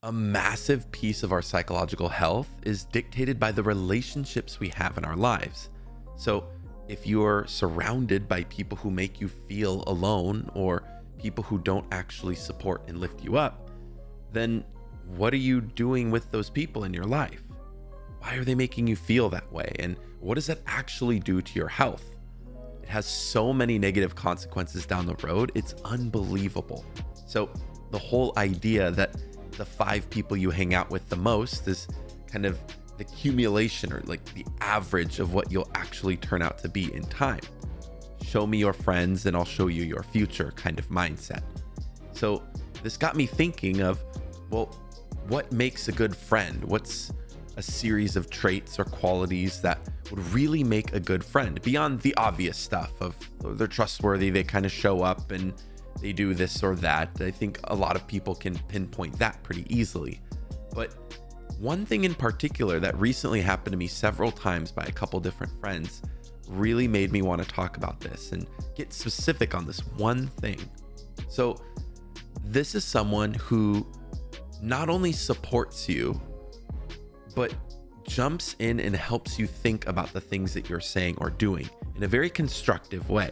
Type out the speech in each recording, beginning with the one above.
A massive piece of our psychological health is dictated by the relationships we have in our lives. So, if you're surrounded by people who make you feel alone or people who don't actually support and lift you up, then what are you doing with those people in your life? Why are they making you feel that way? And what does that actually do to your health? It has so many negative consequences down the road. It's unbelievable. So, the whole idea that the 5 people you hang out with the most is kind of the accumulation or like the average of what you'll actually turn out to be in time. Show me your friends and I'll show you your future kind of mindset. So this got me thinking of, well, what makes a good friend? What's a series of traits or qualities that would really make a good friend beyond the obvious stuff of they're trustworthy, they kind of show up and they do this or that. I think a lot of people can pinpoint that pretty easily. But one thing in particular that recently happened to me several times by a couple different friends really made me want to talk about this and get specific on this one thing. So this is someone who not only supports you, but jumps in and helps you think about the things that you're saying or doing in a very constructive way.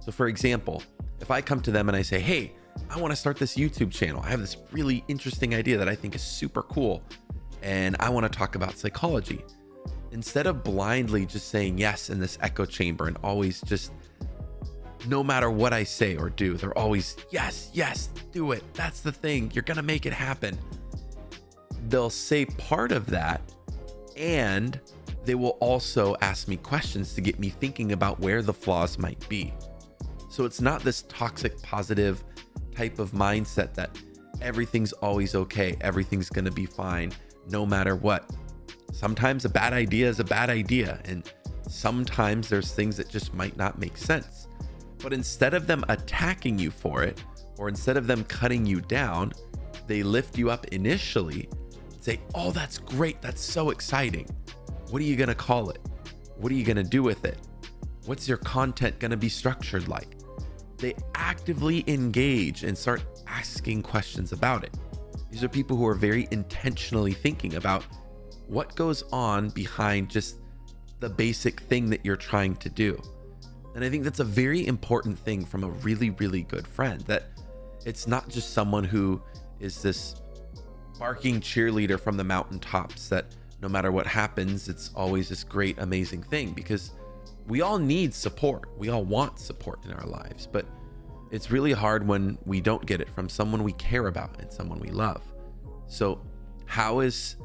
So for example, if I come to them and I say, hey, I want to start this YouTube channel. I have this really interesting idea that I think is super cool. And I want to talk about psychology. Instead of blindly just saying yes in this echo chamber and always just, no matter what I say or do, they're always, yes, yes, do it. That's the thing. You're going to make it happen. They'll say part of that, and they will also ask me questions to get me thinking about where the flaws might be. So it's not this toxic positive type of mindset that everything's always okay, everything's going to be fine no matter what. Sometimes a bad idea is a bad idea, and sometimes there's things that just might not make sense. But instead of them attacking you for it, or instead of them cutting you down, they lift you up initially and say, oh, that's great, that's so exciting. What are you going to call it? What are you going to do with it? What's your content going to be structured like? They actively engage and start asking questions about it. These are people who are very intentionally thinking about what goes on behind just the basic thing that you're trying to do. And I think that's a very important thing from a really, really good friend, that it's not just someone who is this barking cheerleader from the mountaintops that no matter what happens, it's always this great, amazing thing, because we all need support. We all want support in our lives, but it's really hard when we don't get it from someone we care about and someone we love. So how is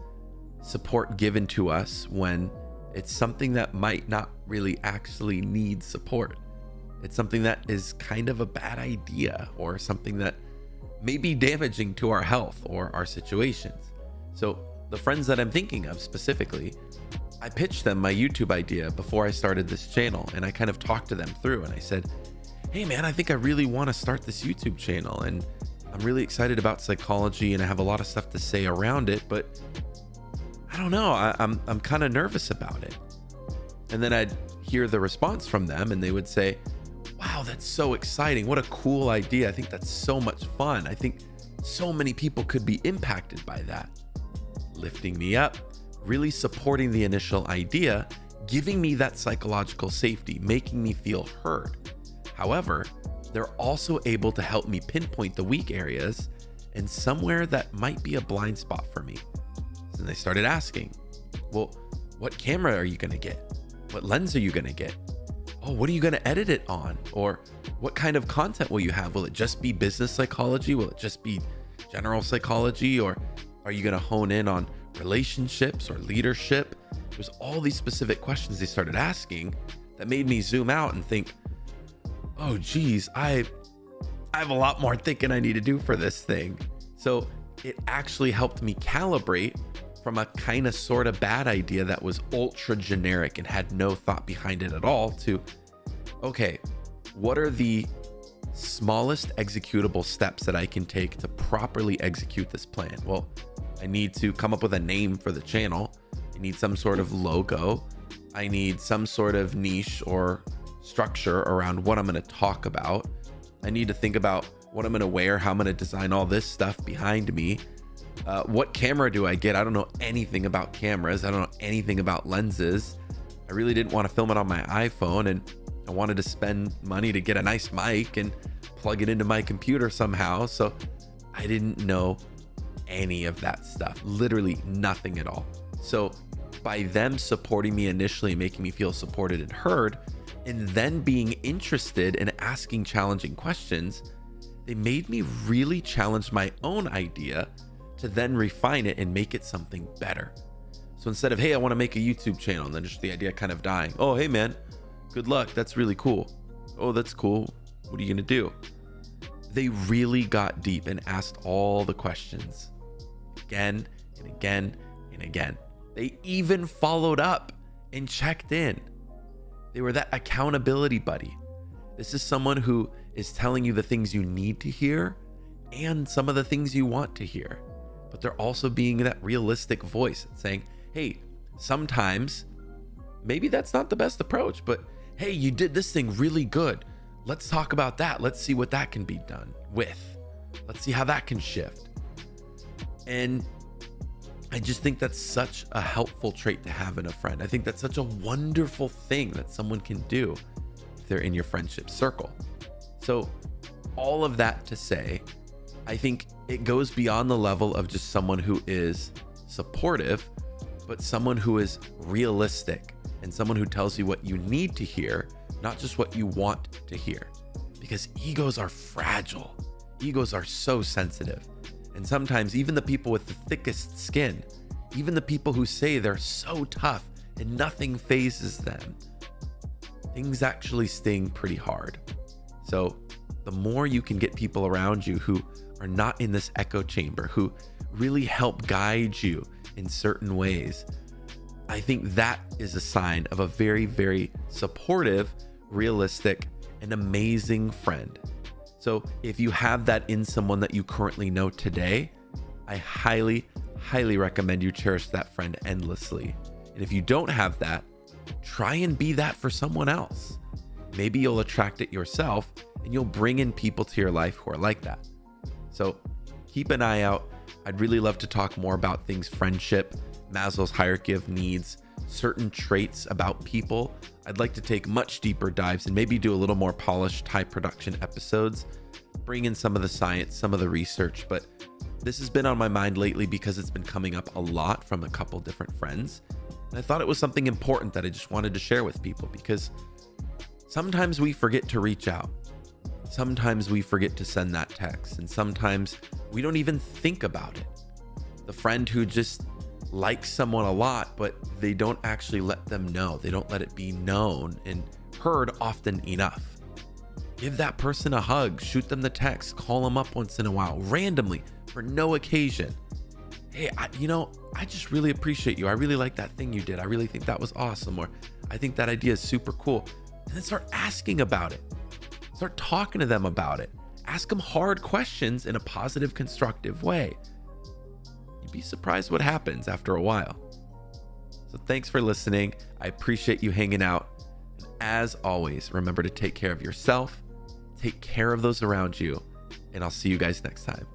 support given to us when it's something that might not really actually need support? It's something that is kind of a bad idea or something that may be damaging to our health or our situations. So the friends that I'm thinking of specifically, I pitched them my YouTube idea before I started this channel, and I kind of talked to them through, and I said, hey man, I think I really want to start this YouTube channel, and I'm really excited about psychology and I have a lot of stuff to say around it, but I don't know, I'm kind of nervous about it. And then I'd hear the response from them and they would say, wow, that's so exciting. What a cool idea. I think that's so much fun. I think so many people could be impacted by that. Lifting me up, really supporting the initial idea, giving me that psychological safety, making me feel heard. However, they're also able to help me pinpoint the weak areas and somewhere that might be a blind spot for me. And they started asking, well, what camera are you going to get? What lens are you going to get? Oh, what are you going to edit it on? Or what kind of content will you have? Will it just be business psychology? Will it just be general psychology? Or are you going to hone in on relationships or leadership? There's all these specific questions they started asking that made me zoom out and think, oh geez, I have a lot more thinking I need to do for this thing. So it actually helped me calibrate from a kind of sort of bad idea that was ultra generic and had no thought behind it at all to, okay, what are the smallest executable steps that I can take to properly execute this plan? Well, I need to come up with a name for the channel. I need some sort of logo. I need some sort of niche or structure around what I'm going to talk about. I need to think about what I'm going to wear, how I'm going to design all this stuff behind me. What camera do I get? I don't know anything about cameras. I don't know anything about lenses. I really didn't want to film it on my iPhone, and I wanted to spend money to get a nice mic and plug it into my computer somehow. So I didn't know any of that stuff, literally nothing at all. So by them supporting me initially, making me feel supported and heard, and then being interested in asking challenging questions, they made me really challenge my own idea to then refine it and make it something better. So instead of, hey, I want to make a YouTube channel, and then just the idea kind of dying. Oh, hey man, good luck. That's really cool. Oh, that's cool. What are you going to do? They really got deep and asked all the questions again and again and again. They even followed up and checked in. They were that accountability buddy. This is someone who is telling you the things you need to hear and some of the things you want to hear. But they're also being that realistic voice saying, hey, sometimes maybe that's not the best approach, but hey, you did this thing really good. Let's talk about that. Let's see what that can be done with. Let's see how that can shift. And I just think that's such a helpful trait to have in a friend. I think that's such a wonderful thing that someone can do if they're in your friendship circle. So all of that to say, I think it goes beyond the level of just someone who is supportive, but someone who is realistic and someone who tells you what you need to hear, not just what you want to hear. Because egos are fragile. Egos are so sensitive. And sometimes even the people with the thickest skin, even the people who say they're so tough and nothing phases them, things actually sting pretty hard. So the more you can get people around you who are not in this echo chamber, who really help guide you in certain ways, I think that is a sign of a very, very supportive, realistic, and amazing friend. So if you have that in someone that you currently know today, I highly, highly recommend you cherish that friend endlessly. And if you don't have that, try and be that for someone else. Maybe you'll attract it yourself and you'll bring in people to your life who are like that. So keep an eye out. I'd really love to talk more about things friendship, Maslow's hierarchy of needs, certain traits about people. I'd like to take much deeper dives and maybe do a little more polished, high production episodes, bring in some of the science, some of the research. But this has been on my mind lately because it's been coming up a lot from a couple different friends. And I thought it was something important that I just wanted to share with people, because sometimes we forget to reach out. Sometimes we forget to send that text, and sometimes we don't even think about it. The friend who just likes someone a lot, but they don't actually let them know. They don't let it be known and heard often enough. Give that person a hug, shoot them the text, call them up once in a while, randomly, for no occasion. Hey, I just really appreciate you. I really like that thing you did. I really think that was awesome. Or I think that idea is super cool. And then start asking about it. Start talking to them about it. Ask them hard questions in a positive, constructive way. You'd be surprised what happens after a while. So thanks for listening. I appreciate you hanging out. And as always, remember to take care of yourself, take care of those around you, and I'll see you guys next time.